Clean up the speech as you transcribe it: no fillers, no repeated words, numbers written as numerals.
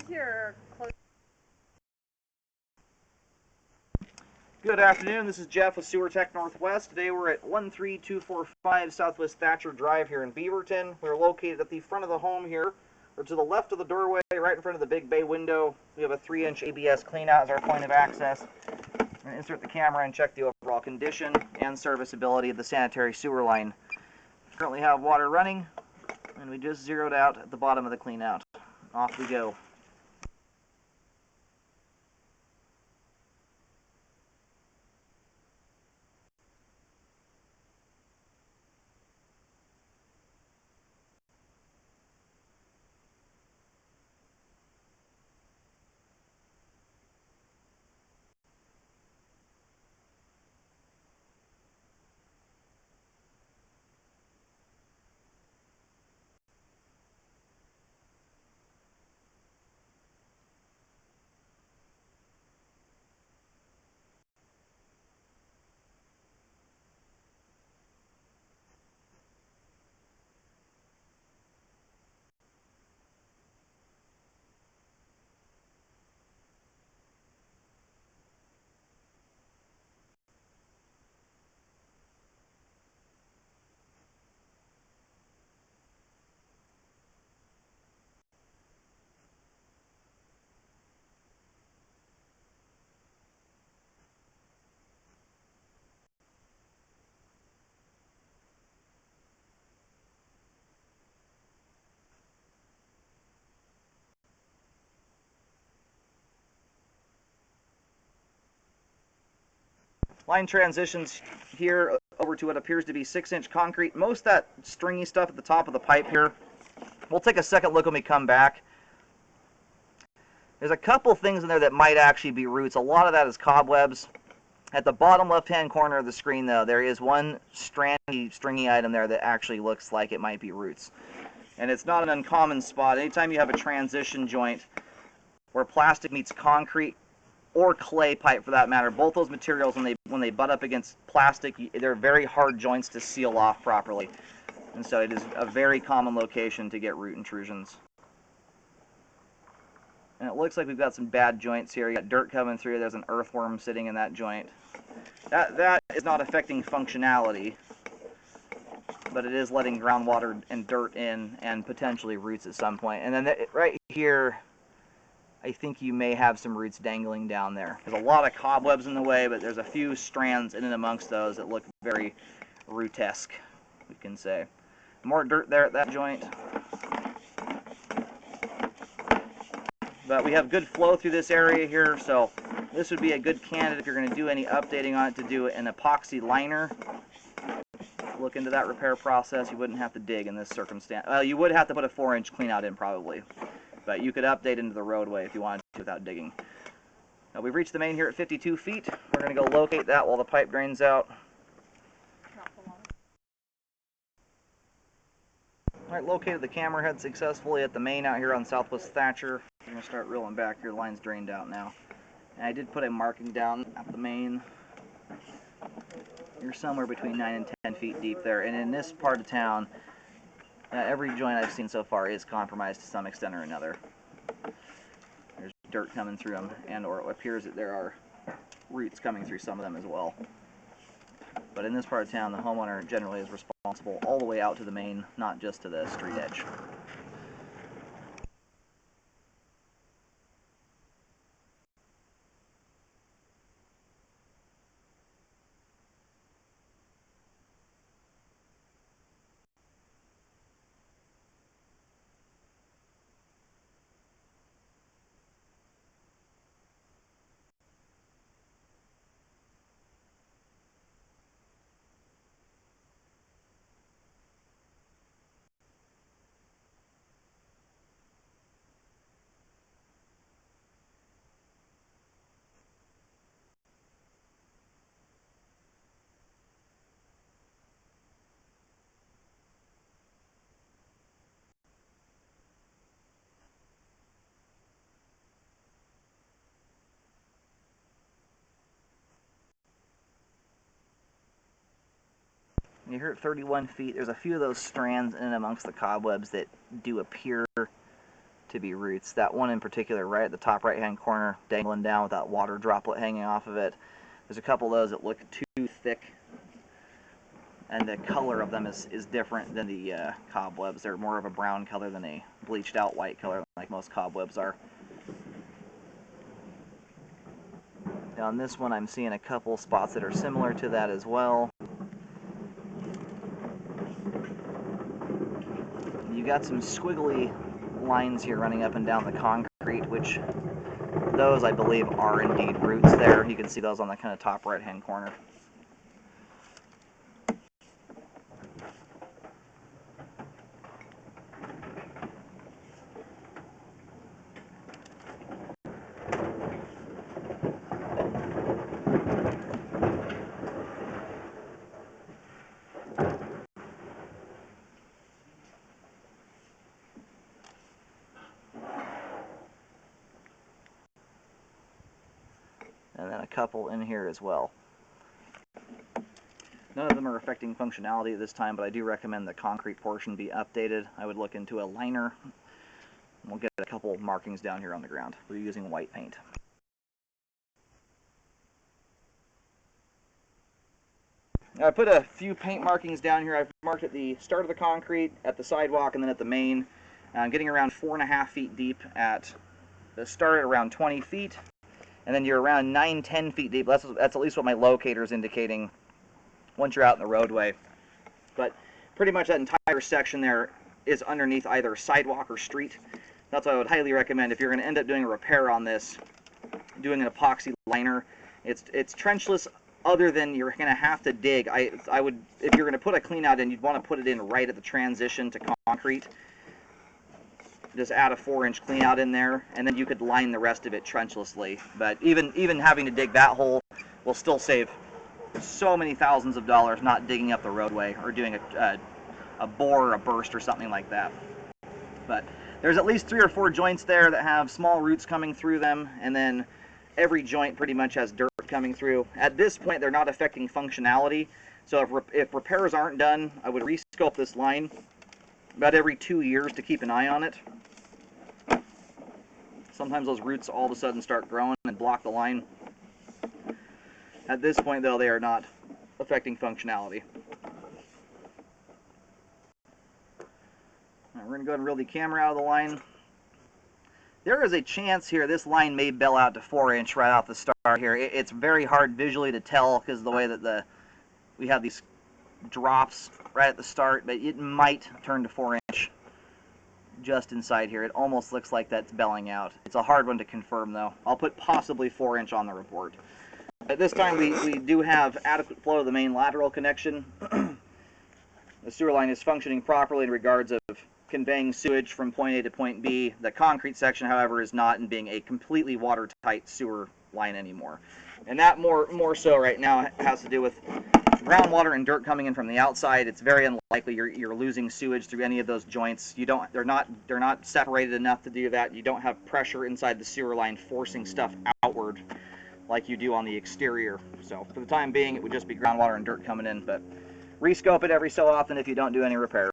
your close. Good afternoon, this is Jeff with Sewer Tech Northwest. Today we're at 13245 Southwest Thatcher Drive here in Beaverton. We're located at the front of the home here, or to the left of the doorway, right in front of the big bay window. We have a 3-inch ABS cleanout as our point of access. We're going to insert the camera and check the overall condition and serviceability of the sanitary sewer line. We currently have water running, and we just zeroed out at the bottom of the cleanout. Off we go. Line transitions here over to what appears to be 6-inch concrete. Most of that stringy stuff at the top of the pipe here, we'll take a second look when we come back. There's a couple things in there that might actually be roots. A lot of that is cobwebs. At the bottom left-hand corner of the screen, though, there is one stringy item there that actually looks like it might be roots. And it's not an uncommon spot. Anytime you have a transition joint where plastic meets concrete, or clay pipe for that matter, both those materials, when they butt up against plastic, they're very hard joints to seal off properly. And so it is a very common location to get root intrusions. And it looks like we've got some bad joints here. You got dirt coming through. There's an earthworm sitting in that joint. That is not affecting functionality, but it is letting groundwater and dirt in and potentially roots at some point. And then right here, I think you may have some roots dangling down there. There's a lot of cobwebs in the way, but there's a few strands in and amongst those that look very rootesque, we can say. More dirt there at that joint. But we have good flow through this area here, so this would be a good candidate if you're going to do any updating on it to do an epoxy liner. Look into that repair process. You wouldn't have to dig in this circumstance. Well, you would have to put a 4-inch cleanout in probably. But you could update into the roadway if you wanted to without digging. Now we've reached the main here at 52 feet. We're going to go locate that while the pipe drains out. Alright, located the camera head successfully at the main out here on Southwest Thatcher. We're going to start reeling back. Your line's drained out now. And I did put a marking down at the main. You're somewhere between 9 and 10 feet deep there. And in this part of town, every joint I've seen so far is compromised to some extent or another. There's dirt coming through them, and or it appears that there are roots coming through some of them as well. But in this part of town, the homeowner generally is responsible all the way out to the main, not just to the street edge. And you're here at 31 feet. There's a few of those strands in and amongst the cobwebs that do appear to be roots. That one in particular right at the top right hand corner dangling down with that water droplet hanging off of it. There's a couple of those that look too thick, and the color of them is different than the cobwebs. They're more of a brown color than a bleached out white color like most cobwebs are. Now on this one I'm seeing a couple spots that are similar to that as well. You got some squiggly lines here running up and down the concrete, which those I believe are indeed roots there. You can see those on the kind of top right hand corner. And then a couple in here as well. None of them are affecting functionality at this time, but I do recommend the concrete portion be updated. I would look into a liner. We'll get a couple markings down here on the ground. We're using white paint. Now I put a few paint markings down here. I've marked at the start of the concrete, at the sidewalk, and then at the main. I'm getting around 4.5 feet deep at the start, around 20 feet. And then you're around 9-10 feet deep. That's at least what my locator is indicating once you're out in the roadway. But pretty much that entire section there is underneath either sidewalk or street. That's what I would highly recommend if you're going to end up doing a repair on this, doing an epoxy liner. It's trenchless, other than you're going to have to dig. I would, if you're going to put a clean out in, you'd want to put it in right at the transition to concrete. Just add a 4-inch clean out in there, and then you could line the rest of it trenchlessly. But even having to dig that hole will still save so many thousands of dollars not digging up the roadway or doing a bore or a burst or something like that. But there's at least 3 or 4 joints there that have small roots coming through them, and then every joint pretty much has dirt coming through. At this point, they're not affecting functionality, so if repairs aren't done, I would rescope this line about every 2 years to keep an eye on it. Sometimes those roots all of a sudden start growing and block the line. At this point, though, they are not affecting functionality. All right, we're going to go ahead and reel the camera out of the line. There is a chance here this line may bell out to 4-inch right off the start here. It's very hard visually to tell because of the way that we have these drops right at the start, but it might turn to 4-inch just inside here. It almost looks like that's belling out. It's a hard one to confirm, though. I'll put possibly 4-inch on the report. At this time, we do have adequate flow to the main lateral connection. The sewer line is functioning properly in regards of conveying sewage from point A to point B. The concrete section, however, is not, and being a completely watertight sewer line anymore. And that more so right now has to do with groundwater and dirt coming in from the outside. It's very unlikely you're losing sewage through any of those joints. They're not separated enough to do that. You don't have pressure inside the sewer line forcing stuff outward like you do on the exterior. So for the time being, it would just be groundwater and dirt coming in, but rescope it every so often if you don't do any repairs.